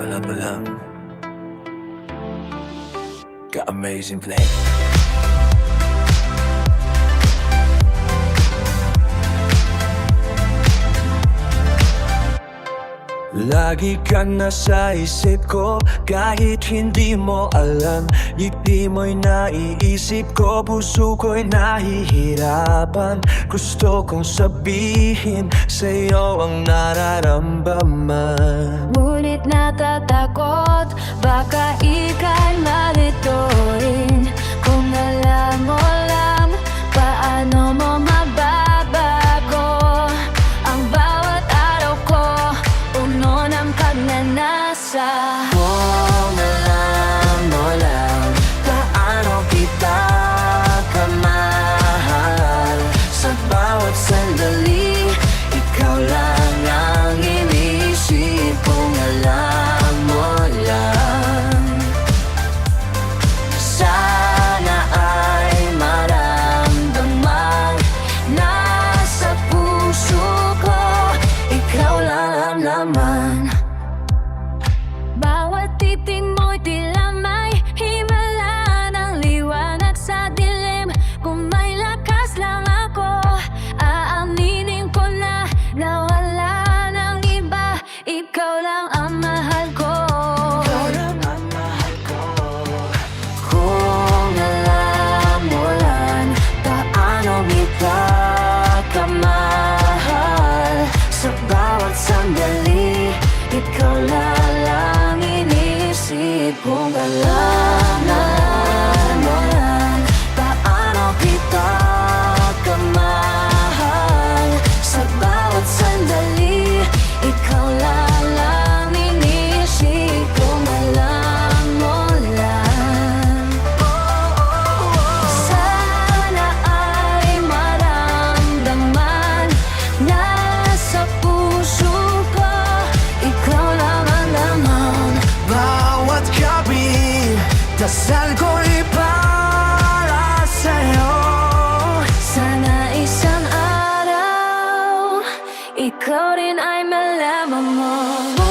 Wala pa lang ka-amazing play. Lagi ka nasa isip ko, kahit hindi mo alam. Ngiti mo'y naiisip ko, puso ko'y nahihirapan. Gusto kong sabihin sa'yo ang nararamdaman, ngunit natatakot, baka ika'y malituin. Kung alam mo lang, paano mo mababago ang bawat araw ko, puno ng pagnanasa. Kung alam mo lang, paano kita kamahal. Sa bawat sandali, ikaw lang ang iniisip. Kung alam mo lang, sana ay maramdaman. Nasa puso ko, ikaw lang ang laman. Bawat titig mo'y tila may himala ng liwanag sa dilim. Kung may lakas lang ako, aaminin ko na wala ng iba. Ikaw lang ang mahal ko. Ikaw lang ang mahal ko. Kung alam mo lang, paano kita kamahal. Sa bawat sandali, ikaw lang iniisip. Kung alam mo lang, paano kita kamahal. Sa bawat sandali, ikaw lang iniisip. Kung alam mo lang, sana ay maramdaman. Nasa puso ko, ikaw lang ang laman. Bawat gabi, dasal ko'y para sa'yo. Sana isang araw, ikaw rin ay malaman mo.